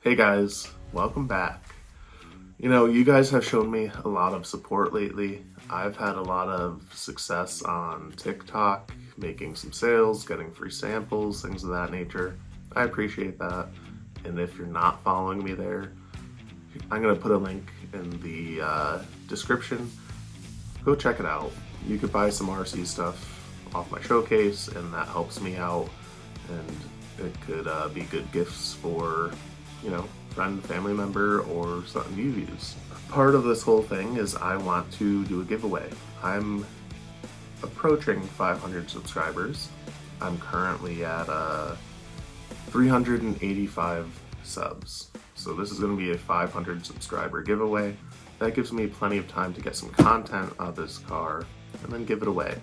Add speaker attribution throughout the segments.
Speaker 1: Hey guys, welcome back. You know, you guys have shown me a lot of support lately. I've had a lot of success on TikTok, making some sales, getting free samples, things of that nature. I appreciate that. And if you're not following me there, I'm going to put a link in the description. Go check it out. You could buy some RC stuff off my showcase, and that helps me out. And it could be good gifts for, you know, friend, family member, or something you use. Part of this whole thing is I want to do a giveaway. I'm approaching 500 subscribers. I'm currently at 385 subs. So this is going to be a 500 subscriber giveaway. That gives me plenty of time to get some content out of this car and then give it away.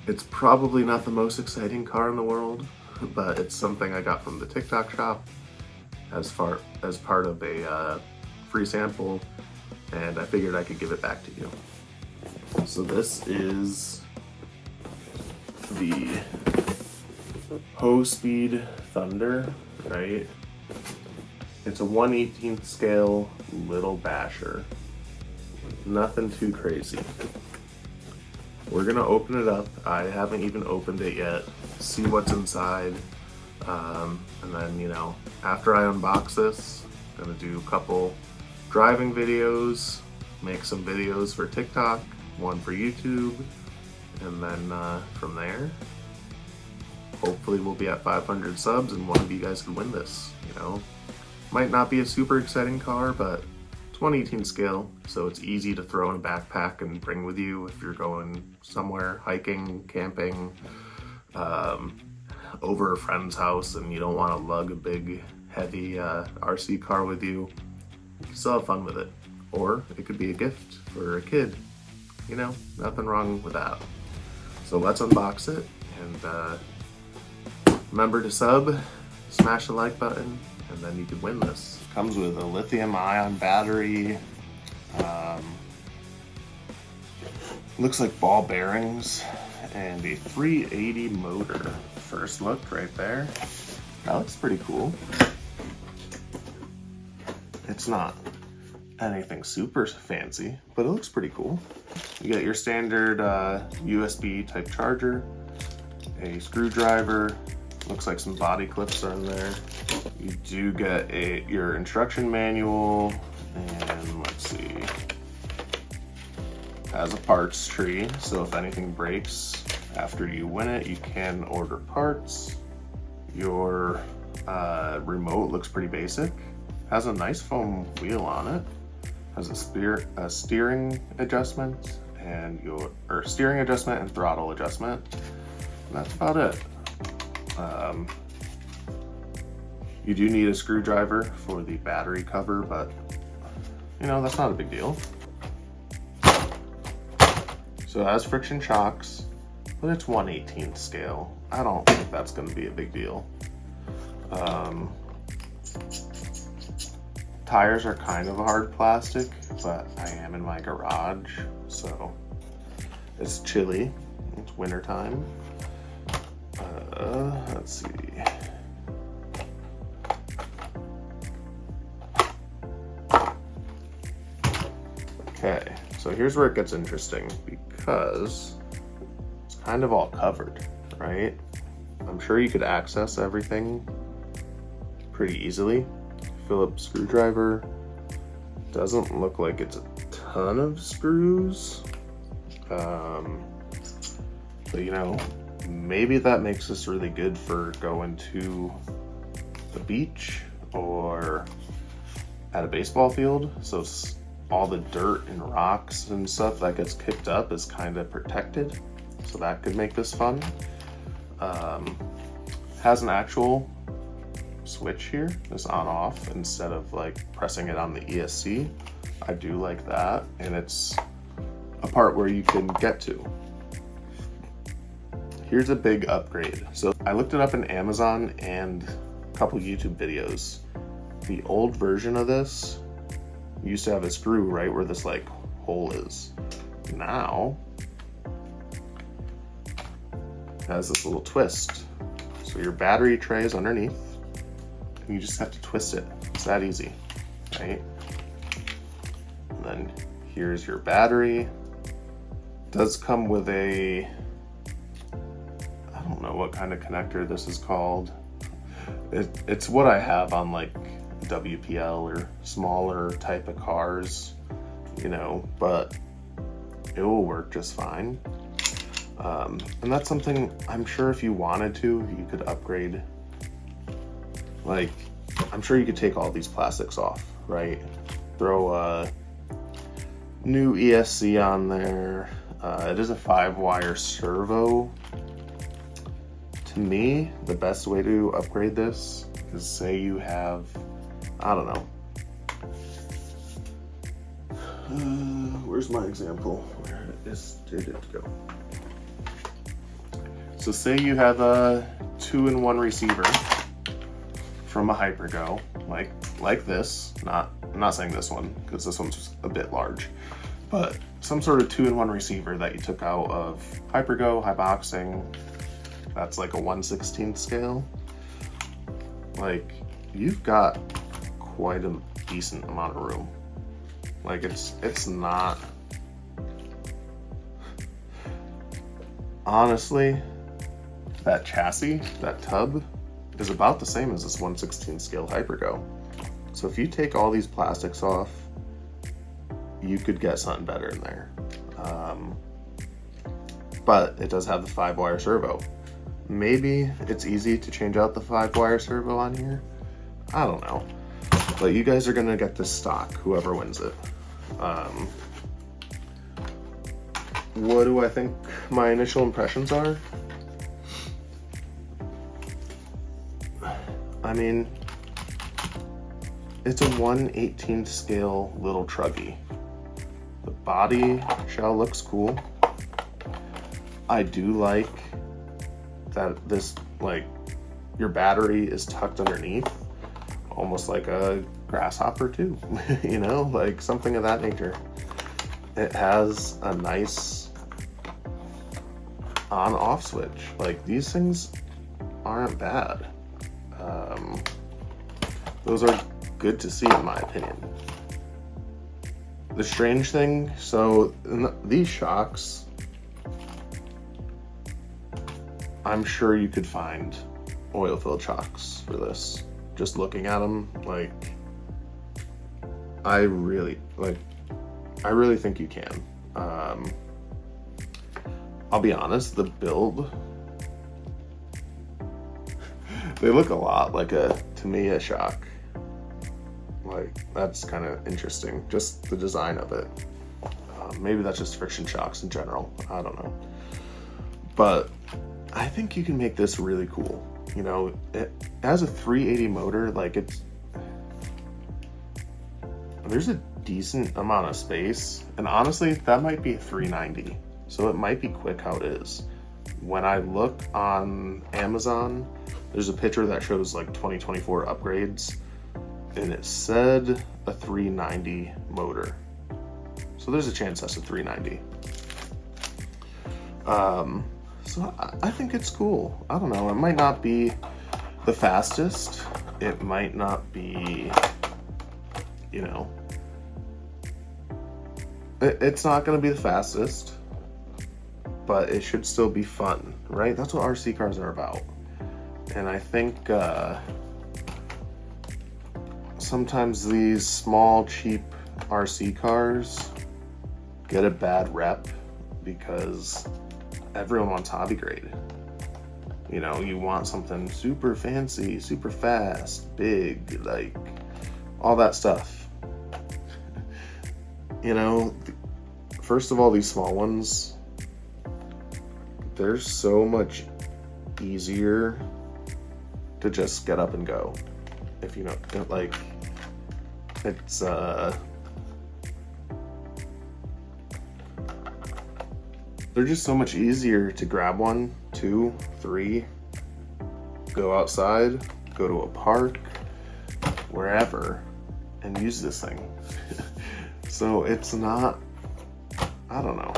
Speaker 1: It's probably not the most exciting car in the world, but it's something I got from the TikTok shop as part of a free sample, and I figured I could give it back to you. So this is the HoSpeed Thunder, right? It's a 1/18 scale little basher. Nothing too crazy. We're gonna open it up. I haven't even opened it yet. See what's inside. And then, you know, after I unbox this, I'm gonna do a couple driving videos, make some videos for TikTok, one for YouTube, and then from there, hopefully we'll be at 500 subs and one of you guys can win this, you know. Might not be a super exciting car, but it's 1/18 scale, so it's easy to throw in a backpack and bring with you if you're going somewhere, hiking, camping, over a friend's house and you don't want to lug a big, heavy RC car with you. You can still have fun with it. Or it could be a gift for a kid. You know, nothing wrong with that. So let's unbox it, and remember to sub, smash the like button, and then you can win this. Comes with a lithium-ion battery. Looks like ball bearings and a 380 motor. First look right there. That looks pretty cool. It's not anything super fancy, but it looks pretty cool. You get your standard USB type charger, a screwdriver, looks like some body clips are in there. You do get your instruction manual, and let's see, has a parts tree, so if anything breaks after you win it, you can order parts. Your remote looks pretty basic. Has a nice foam wheel on it. Has a steering adjustment and steering adjustment and throttle adjustment. And that's about it. You do need a screwdriver for the battery cover, but you know, that's not a big deal. So it has friction shocks, but it's 1/18 scale. I don't think that's going to be a big deal. Tires are kind of a hard plastic, but I am in my garage, so it's chilly. It's winter time. Let's see. Okay, so here's where it gets interesting, because it's kind of all covered, right? I'm sure you could access everything pretty easily. Phillips screwdriver. Doesn't look like it's a ton of screws. But you know, maybe that makes this really good for going to the beach or at a baseball field. So all the dirt and rocks and stuff that gets kicked up is kind of protected. So that could make this fun. Has an actual switch here, this on off, instead of like pressing it on the ESC. I do like that, and it's a part where you can get to. Here's a big upgrade. So I looked it up in Amazon and a couple YouTube videos. The old version of this used to have a screw right where this like hole is. Now it has this little twist. So your battery tray is underneath, and you just have to twist it. that easy, right? And then here's your battery. It does come with a, I don't know what kind of connector this is called. It's what I have on like WPL or smaller type of cars, you know, but it will work just fine. And that's something I'm sure if you wanted to, you could upgrade. Like, I'm sure you could take all these plastics off, right? Throw a new ESC on there. It is a 5-wire servo. To me, the best way to upgrade this is, say you have, I don't know. Where's my example? Where did it go? So say you have a 2-in-1 receiver from a Hypergo, like this. I'm not saying this one, because this one's just a bit large, but some sort of 2-in-1 receiver that you took out of Hypergo, high boxing. That's like a 1/16 scale. Like, you've got quite a decent amount of room. Like, it's not, honestly, that chassis, that tub, is about the same as this 1/16 scale Hypergo. So if you take all these plastics off, you could get something better in there. But it does have the 5-wire servo. Maybe it's easy to change out the 5-wire servo on here. I don't know. But you guys are gonna get this stock, whoever wins it. What do I think my initial impressions are? I mean, it's a 1/18 scale little truggy. The body shell looks cool. I do like that this, like, your battery is tucked underneath, almost like a grasshopper too, you know, like something of that nature. It has a nice on-off switch. Like, these things aren't bad. Those are good to see in my opinion. The strange thing, so these shocks, I'm sure you could find oil-filled shocks for this. Just looking at them, like, I really think you can. I'll be honest, the build, they look a lot like to me, a shock. Like, that's kind of interesting, just the design of it. Maybe that's just friction shocks in general, I don't know. But I think you can make this really cool. You know, it has a 380 motor, like, there's a decent amount of space, and honestly, that might be a 390, so it might be quick how it is. When I look on Amazon, there's a picture that shows like 2024 upgrades, and it said a 390 motor. So there's a chance that's a 390. So I think it's cool. I don't know, it might not be the fastest. It might not be, you know, it's not gonna be the fastest, but it should still be fun, right? That's what RC cars are about. And I think sometimes these small, cheap RC cars get a bad rep because everyone wants hobby grade. You know, you want something super fancy, super fast, big, like all that stuff. You know, first of all, these small ones, they're so much easier to just get up and go. If you know, like, it's they're just so much easier to grab 1, 2, 3, go outside, go to a park, wherever, and use this thing. So it's not, I don't know.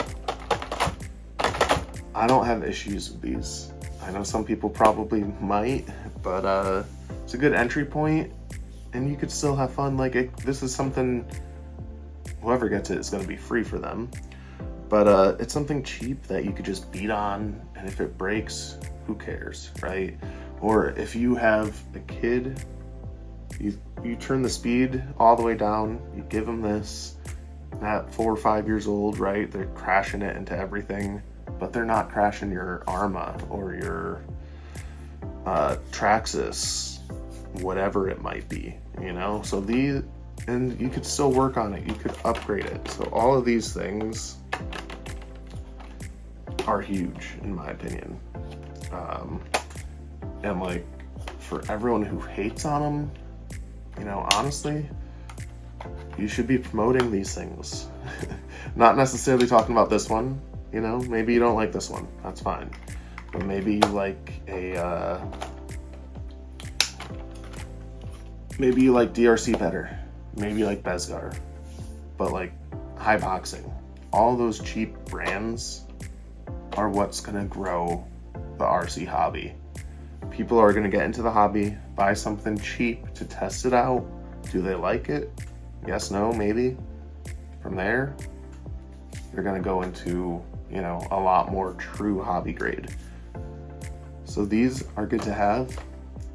Speaker 1: I don't have issues with these. I know some people probably might, but it's a good entry point. and you could still have fun. Like, this is something, whoever gets it is going to be free for them. But it's something cheap that you could just beat on, and if it breaks, who cares, right? Or if you have a kid, you turn the speed all the way down, you give them this, at 4 or 5 years old, right? They're crashing it into everything, but they're not crashing your Arma or your Traxxas, whatever it might be, you know? So and you could still work on it, you could upgrade it. So all of these things are huge, in my opinion. And like, for everyone who hates on them, you know, honestly, you should be promoting these things. Not necessarily talking about this one, you know, maybe you don't like this one, that's fine. But maybe you like maybe you like DRC better. Maybe you like Bezgar. But like High Boxing, all those cheap brands are what's gonna grow the RC hobby. People are gonna get into the hobby, buy something cheap to test it out. Do they like it? Yes, no, maybe. From there, you're gonna go into, you know, a lot more true hobby grade. So these are good to have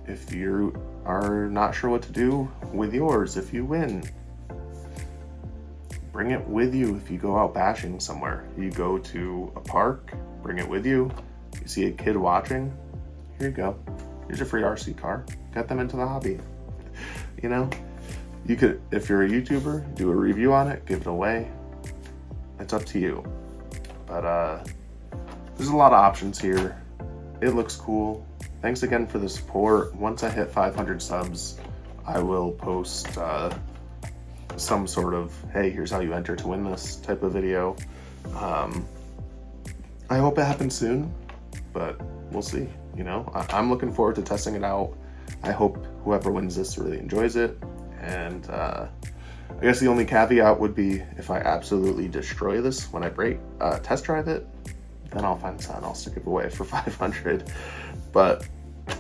Speaker 1: if you are not sure what to do with yours. If you win, bring it with you. If you go out bashing somewhere, you go to a park, bring it with you. You see a kid watching, here you go. Here's a free RC car. Get them into the hobby. You know, you could, if you're a YouTuber, do a review on it, give it away. It's up to you. But there's a lot of options here. It looks cool. Thanks again for the support. Once I hit 500 subs, I will post some sort of, hey, here's how you enter to win this type of video. I hope it happens soon, but we'll see. You know, I'm looking forward to testing it out. I hope whoever wins this really enjoys it. And I guess the only caveat would be if I absolutely destroy this when I test drive it, then I'll find something else to give away for 500. But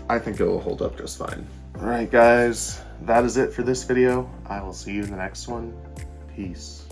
Speaker 1: I think it will hold up just fine. All right, guys, that is it for this video. I will see you in the next one. Peace.